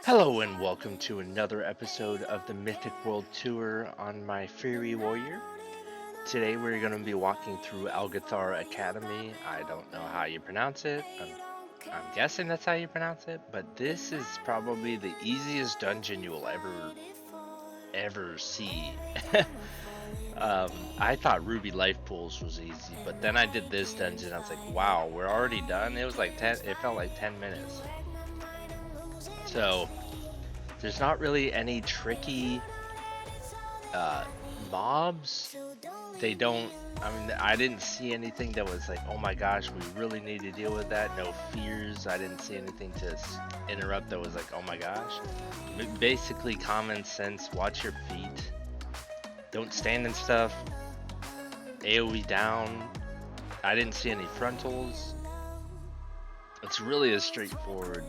Hello and welcome to another episode of the Mythic World Tour on my Fairy Warrior. Today we're going to be walking through Algeth'ar Academy. I don't know how you pronounce it. I'm guessing that's how you pronounce it, but this is probably the easiest dungeon you will ever see. I thought Ruby Life Pools was easy, but then I did this dungeon. I was like, wow, we're already done. It was like 10. It felt like 10 minutes. So there's not really any tricky uh, mobs. They don't. I mean, I didn't see anything that was like, oh my gosh, we really need to deal with that. No fears. I didn't see anything to interrupt that was like, oh my gosh. Basically, common sense. Watch your feet. Don't stand in stuff. AoE down. I didn't see any frontals. It's really a straightforward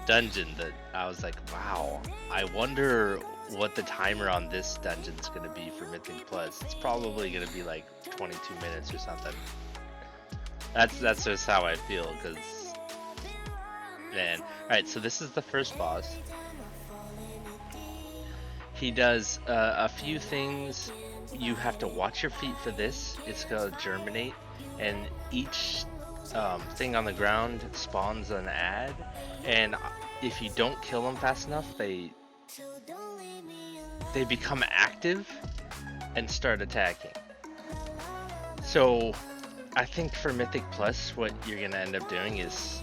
dungeon that I was like, wow, I wonder what the timer on this dungeon's gonna be for Mythic Plus. It's probably gonna be like 22 minutes or something. That's just how I feel, because man. Alright, so this is the first boss. He does a few things. You have to watch your feet for this. It's gonna germinate, and each thing on the ground spawns an ad, and if you don't kill them fast enough, they become active and start attacking. So I think for Mythic Plus, what you're gonna end up doing is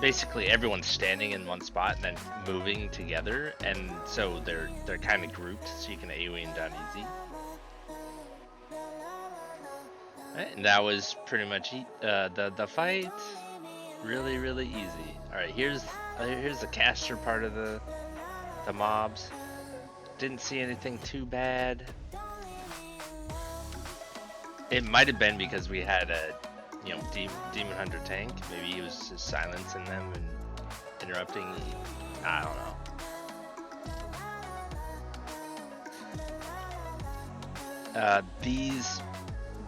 basically everyone's standing in one spot and then moving together, and so they're kind of grouped, so you can AoE them down easy. Right, and that was pretty much the fight. Really easy. All right, here's the caster part of the mobs. Didn't see anything too bad. It might have been because we had a demon hunter tank. Maybe he was just silencing them and interrupting. I don't know. These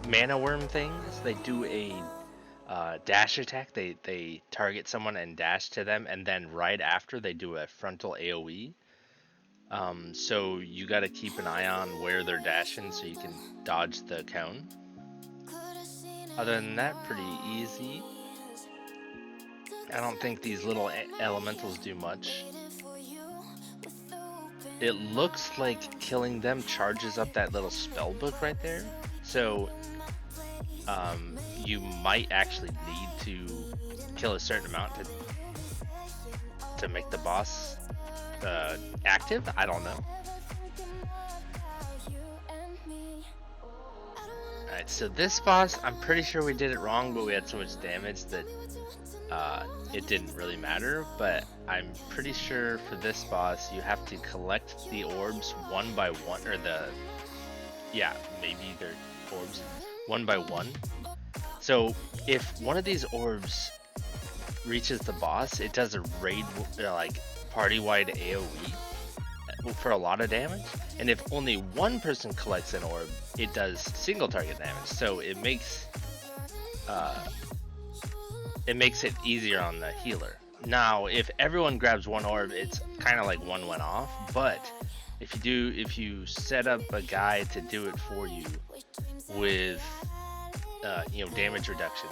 mana worm things, they do a dash attack. They target someone and dash to them, and then right after they do a frontal AoE. So you got to keep an eye on where they're dashing so you can dodge the cone. Other than that, pretty easy. I don't think these little elementals do much. It looks like killing them charges up that little spell book right there. So you might actually need to kill a certain amount to make the boss active. I don't know. Alright, so this boss, I'm pretty sure we did it wrong, but we had so much damage that it didn't really matter. But I'm pretty sure for this boss, you have to collect the orbs one by one, or maybe they're orbs one by one. So if one of these orbs reaches the boss, it does a raid, like party-wide AoE for a lot of damage. And if only one person collects an orb, it does single target damage. So it makes it easier on the healer. Now, if everyone grabs one orb, it's kind of like one went off. But if you set up a guy to do it for you with damage reduction.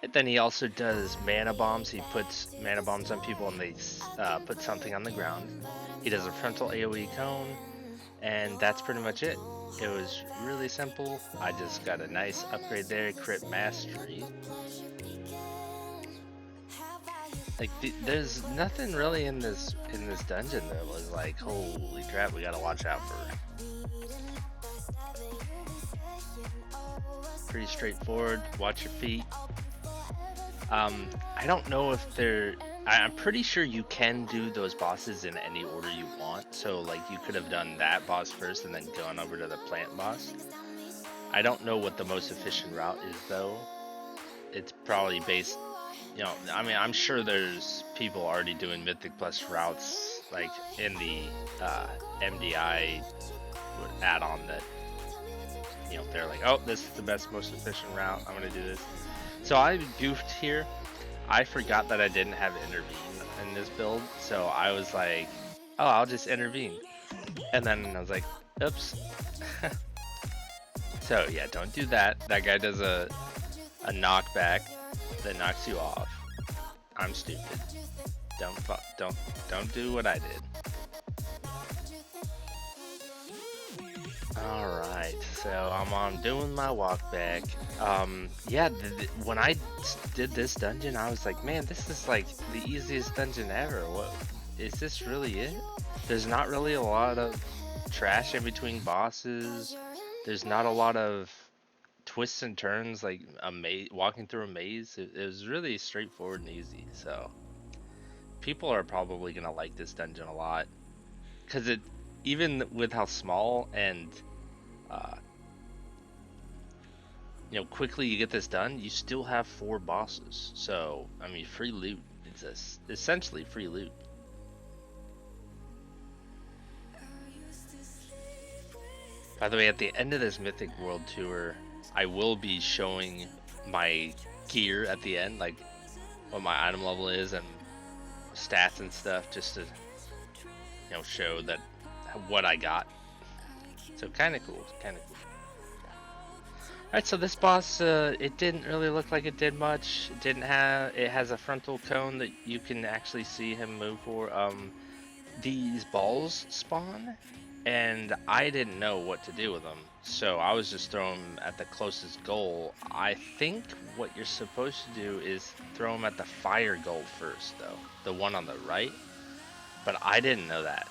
And then he also does mana bombs. He puts mana bombs on people and they put something on the ground. He does a frontal AoE cone, and that's pretty much it. It was really simple. I just got a nice upgrade there, crit mastery. Like there's nothing really in this dungeon that was like, holy crap, we gotta watch out for. Pretty straightforward. Watch your feet. I don't know if I'm pretty sure you can do those bosses in any order you want. So like you could have done that boss first and then gone over to the plant boss. I don't know what the most efficient route is though. It's probably based, I mean, I'm sure there's people already doing Mythic Plus routes like in the MDI add-on that they're like, oh, this is the best, most efficient route, I'm gonna do this. So I goofed here. I forgot that I didn't have intervene in this build, so I was like, oh, I'll just intervene. And then I was like, oops. So yeah, don't do that. That guy does a knockback that knocks you off. I'm stupid. Don't do what I did. Alright, so I'm doing my walk back. Yeah, when I did this dungeon, I was like, man, this is like the easiest dungeon ever. What is this really it? There's not really a lot of trash in between bosses. There's not a lot of twists and turns like a maze, walking through a maze. It was really straightforward and easy. So people are probably gonna like this dungeon a lot because it, even with how small and uh, quickly you get this done, you still have 4 bosses. So, I mean, free loot. It's essentially free loot. By the way, at the end of this Mythic World Tour, I will be showing my gear at the end, like what my item level is and stats and stuff, just to, show that what I got. So kind of cool, kind of cool. Alright, so this boss, it didn't really look like it did much. It has a frontal cone that you can actually see him move for. These balls spawn, and I didn't know what to do with them, so I was just throwing them at the closest goal. I think what you're supposed to do is throw them at the fire goal first, though, the one on the right, but I didn't know that.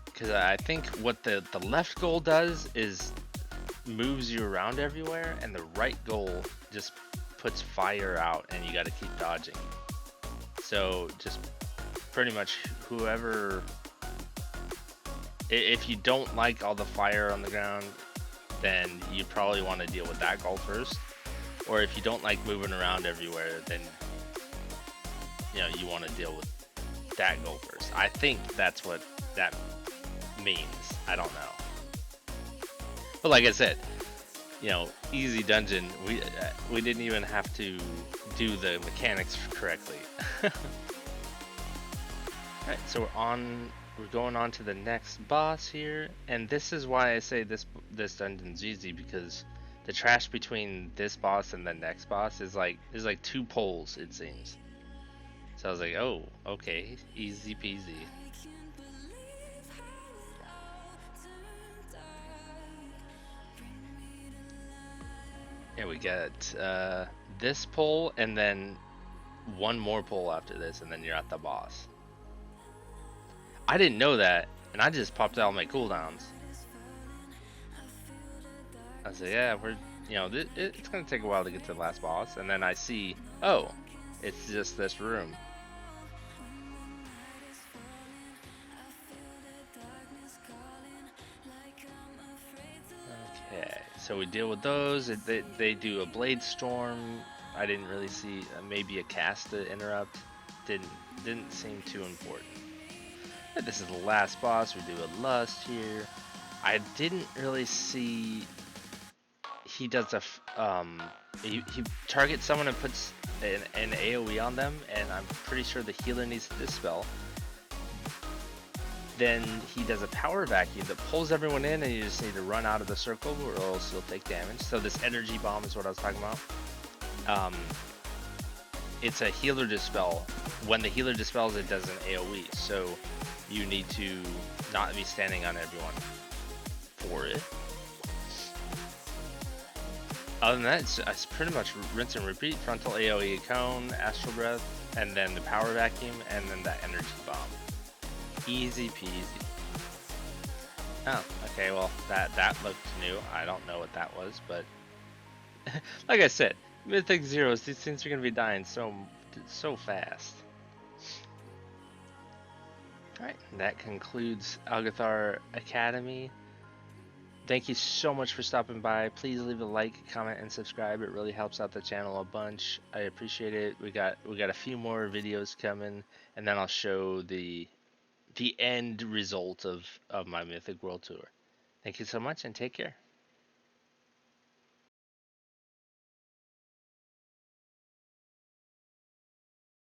Because I think what the left goal does is moves you around everywhere, and the right goal just puts fire out, and you got to keep dodging. So just pretty much whoever, if you don't like all the fire on the ground, then you probably want to deal with that goal first. Or if you don't like moving around everywhere, then you want to deal with that goal first. I think that's what that means. I don't know. But like I said, easy dungeon. We didn't even have to do the mechanics correctly. Alright, so we're going on to the next boss here, and this is why I say this dungeon's easy, because the trash between this boss and the next boss is like 2 poles, it seems. So I was like, oh, okay, easy peasy. Yeah, we got this pole, and then 1 more pole after this, and then you're at the boss. I didn't know that, and I just popped out my cooldowns. I said, yeah, it's gonna take a while to get to the last boss, and then I see, oh, it's just this room. Okay, so we deal with those. They do a blade storm. I didn't really see, maybe a cast to interrupt. Didn't seem too important. But this is the last boss. We do a lust here. I didn't really see. He does he targets someone and puts an AoE on them, and I'm pretty sure the healer needs to dispel. Then he does a power vacuum that pulls everyone in, and you just need to run out of the circle or else you'll take damage. So this energy bomb is what I was talking about. It's a healer dispel. When the healer dispels, it does an AoE, so you need to not be standing on everyone for it. Other than that, it's pretty much rinse and repeat. Frontal AoE cone, astral breath, and then the power vacuum, and then that energy bomb. Easy peasy. Oh, okay, well, that looked new. I don't know what that was, but like I said, Mythic Zeros, these things are gonna be dying so fast. Alright, that concludes Algeth'ar Academy. Thank you so much for stopping by. Please leave a like, comment, and subscribe. It really helps out the channel a bunch. I appreciate it. We got a few more videos coming, and then I'll show the end result of my Mythic World Tour. Thank you so much, and take care.